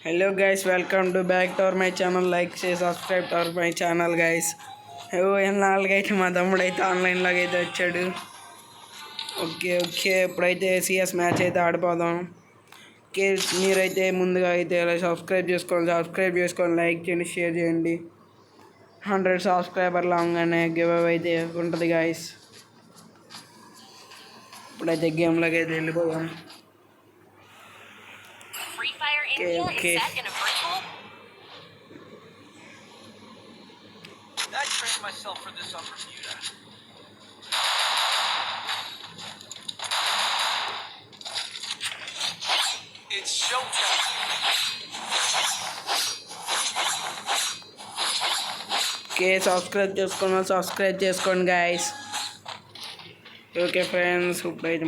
Hello guys, welcome to back to my channel. Like, share, subscribe to my channel guys. నాలుగైతే మా తమ్ముడు అయితే ఆన్లైన్లోకి అయితే వచ్చాడు. ఓకే ఇప్పుడైతే సిఎస్ మ్యాచ్ అయితే ఆడిపోదాం. ఓకే మీరైతే ముందుగా అయితే సబ్స్క్రైబ్ చేసుకోండి, లైక్ చేయండి, షేర్ చేయండి. 100 సబ్స్క్రైబర్లు అవగానే గివ్ అవే అయితే ఉంటుంది గాయస్. ఇప్పుడైతే గేమ్లోకి అయితే వెళ్ళిపోదాం. Okay. I trained myself for this on Bermuda. It's showtime. Okay, subscribe చేసుకోండి guys. Okay friends, ఇప్పుడైతే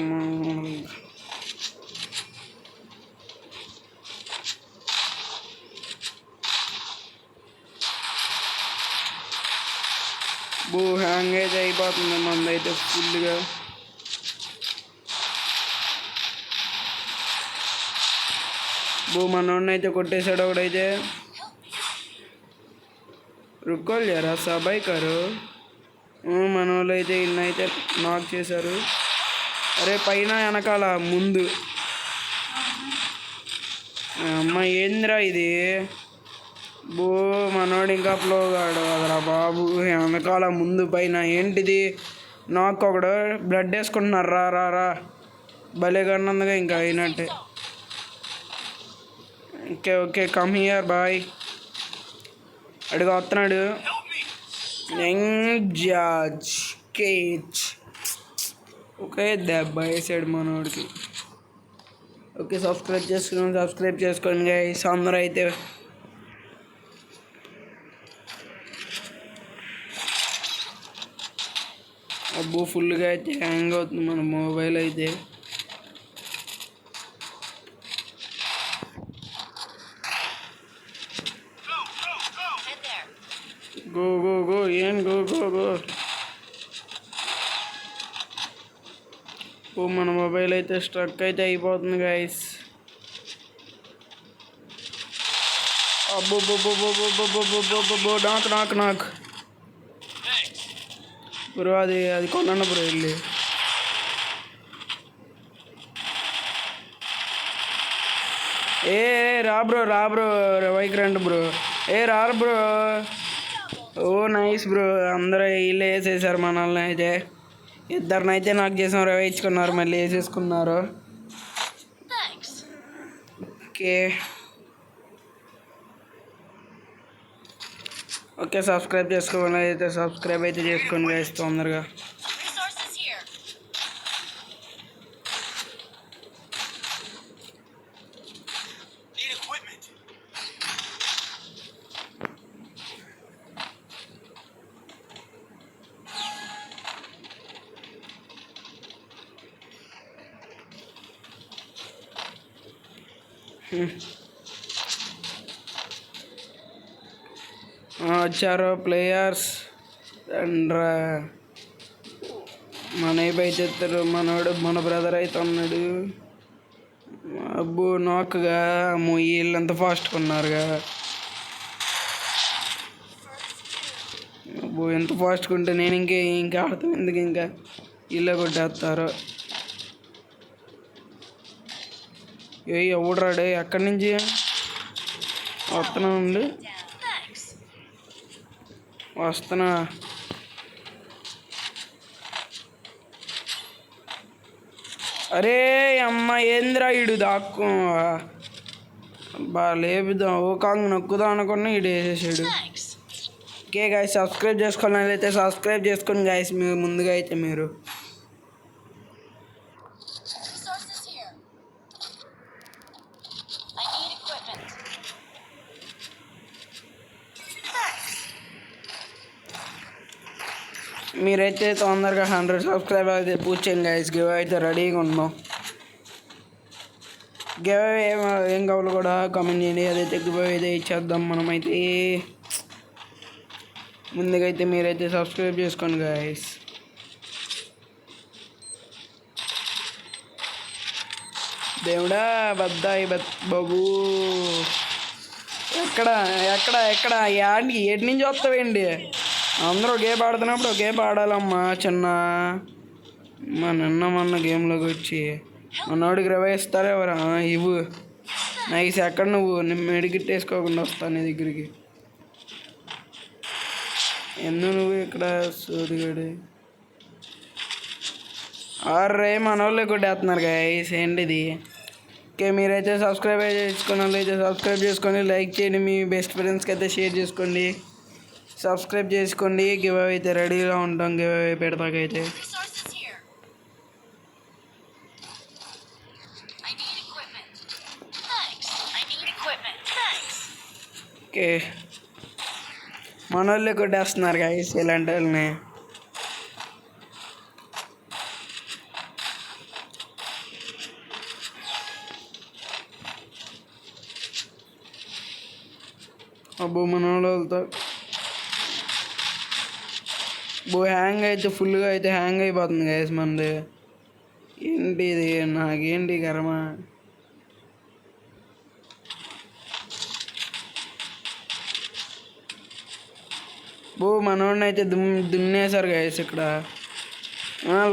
హ్యాంగ్ అయితే అయిపోతుంది మందైతే ఫుల్గా. మనోడిని అయితే కొట్టేశాడు ఒకడైతే. రుక్కోలు జరా సబాయ్ కారు. మనోళ్ళు అయితే ఇన్నైతే నాక్ చేశారు. అరే పైన వెనకాల ముందు అమ్మ ఏందిరా ఇది. మనోడు ఇంకా ఫ్లో కాడు కదరా బాబు. వెనకాల ముందు పైన ఏంటిది. నాకు ఒకడు బ్లడ్ వేసుకుంటున్నారు. రా భలే కన్నందుగా ఇంకా అయినట్టే. Okay come here boy. అడుగు వస్తున్నాడు. Young George cage. ఓకే దెబ్బ వేసాడు మనోడికి. ఓకే సబ్స్క్రైబ్ చేసుకోండి గైస్ అందరూ అయితే. అబ్బో ఫుల్గా అయితే హ్యాంగ్ అవుతుంది మన మొబైల్ అయితే. గో ఏం గో. మన మొబైల్ అయితే స్ట్రక్ అయితే అయిపోతుంది గైస్. అబ్బో నాక్ బ్రో. అది కొన్నాను బ్రో వెళ్ళి. రా బ్రో వైకి రండి బ్రో. రా బ్రో. ఓ నైస్ బ్రో. అందరూ వీళ్ళు వేసేసారు మనల్ని అయితే. ఇద్దరినైతే నాకు చేసాం వేయించుకున్నారు, మళ్ళీ వేసేసుకున్నారు. ఓకే సబ్స్క్రైబ్ చేసుకోవాలి అయితే సబ్స్క్రైబ్ అయితే చేసుకోండి గైస్ తొందరగా. వచ్చారు ప్లేయర్స్ అండ్రా. మన అయితే ఎత్తారు. మన బ్రదర్ అయితే ఉన్నాడు. అబ్బో నాకుగా వీళ్ళు ఎంత ఫాస్ట్గా ఉన్నారుగా. అబ్బో ఎంత ఫాస్ట్గా ఉంటే నేను ఇంకా ఆడతాం ఎందుకు. ఇంకా ఇల్లు కొట్టేస్తారు. ఎవడరాడు ఎక్కడి నుంచి వస్తున్నా. అరే అమ్మ ఏంద్రా ఇడు దాక్కు లేపుదాం. ఓ కాంగ్ నొక్కుదాం అనుకున్నా ఇడు వేసేసాడు. ఓకే గాయస్ సబ్స్క్రైబ్ చేసుకోవాలి అయితే సబ్స్క్రైబ్ చేసుకోండి గాయస్. మీరు ముందుగా అయితే మీరు మీరైతే తొందరగా 100 సబ్స్క్రైబర్ అయితే పూజ చేయండి గైస్. గివ్ అయితే రెడీగా ఉన్నాం. గివ్ ఏం కావాలో కూడా కామెంట్ చేయండి. అదైతే గివ్ అయితే ఇచ్చేద్దాం మనమైతే. ముందుగా అయితే మీరైతే సబ్స్క్రైబ్ చేసుకోండి గైస్. దేవుడా బద్దాయి బాబు. ఎక్కడ ఎక్కడ ఎక్కడ యాడికి ఎటు నుంచి వస్తావేంటి? అందరూ గేమ్ ఆడుతున్నప్పుడు గేమ్ ఆడాలమ్మా చిన్న. మొన్న గేమ్లోకి వచ్చి మనోడికి రివైవ్ ఇస్తారా ఎవరా? ఇవ్వు. నైస్. ఎక్కడ నువ్వు మెడికిట్ వేసుకోకుండా వస్తాను నీ దగ్గరికి. ఎందుకు నువ్వు ఇక్కడ సూర్యుడు? ఆర్రే మన వాళ్ళే కొట్టేస్తున్నారు గైస్. ఏంటిది? ఓకే, మీరైతే సబ్స్క్రైబ్ చేసుకున్న వాళ్ళైతే సబ్స్క్రైబ్ చేసుకొని లైక్ చేయండి. మీ బెస్ట్ ఫ్రెండ్స్కి అయితే షేర్ చేసుకోండి. సబ్స్క్రైబ్ చేసుకోండి. గివ్ అవే అయితే రెడీగా ఉంటాం. గివ్ అవే పెడతాకైతే. Resources here. I need equipment. Thanks. I need equipment. Thanks. Okay, మన వాళ్ళే కొట్టేస్తున్నారు గైస్ ఇలాంటి వాళ్ళని. అబ్బో మన వాళ్ళతో హ్యాంగ్ అయితే ఫుల్గా అయితే హ్యాంగ్ అయిపోతుంది గైస్ మనది. ఏంటి ఇది? నాకేంటి కర్మ? మనోడిని అయితే దున్నేశారు గైస్ ఇక్కడ.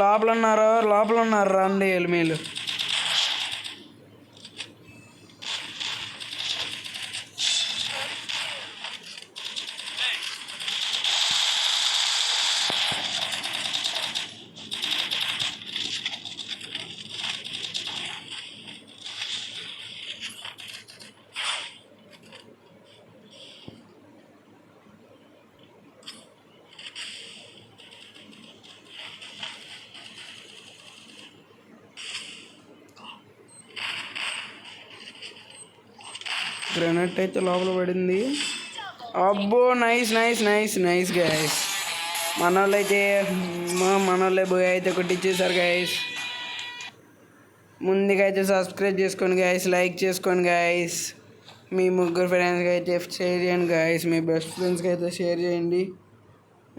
లోపల ఉన్నారు రండి ఎలిమీలు. గ్రెనేట్ అయితే లోపల పడింది. అబ్బో nice nice nice nice guys. మన వాళ్ళే పోయి అయితే కొట్టించేసారు గైస్. ముందుగా అయితే సబ్స్క్రైబ్ చేసుకోండి గైస్, లైక్ చేసుకోండి గైస్. మీ ముగ్గురు ఫ్రెండ్స్కి అయితే షేర్ చేయండి గైస్. మీ బెస్ట్ ఫ్రెండ్స్కి అయితే షేర్ చేయండి.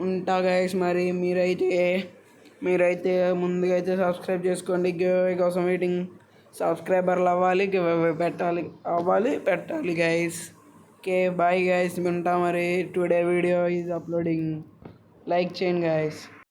ఉంటా గైస్. మరి మీరైతే ముందుగా అయితే సబ్స్క్రైబ్ చేసుకోండి. గివ్ అవే కోసం వెయిటింగ్. సబ్స్క్రైబర్లు అవ్వాలి, గివ్ అవే పెట్టాలి గైస్. Okay bye guys. ఉంటా మరి. Today video is uploading. Like చేయండి గైస్.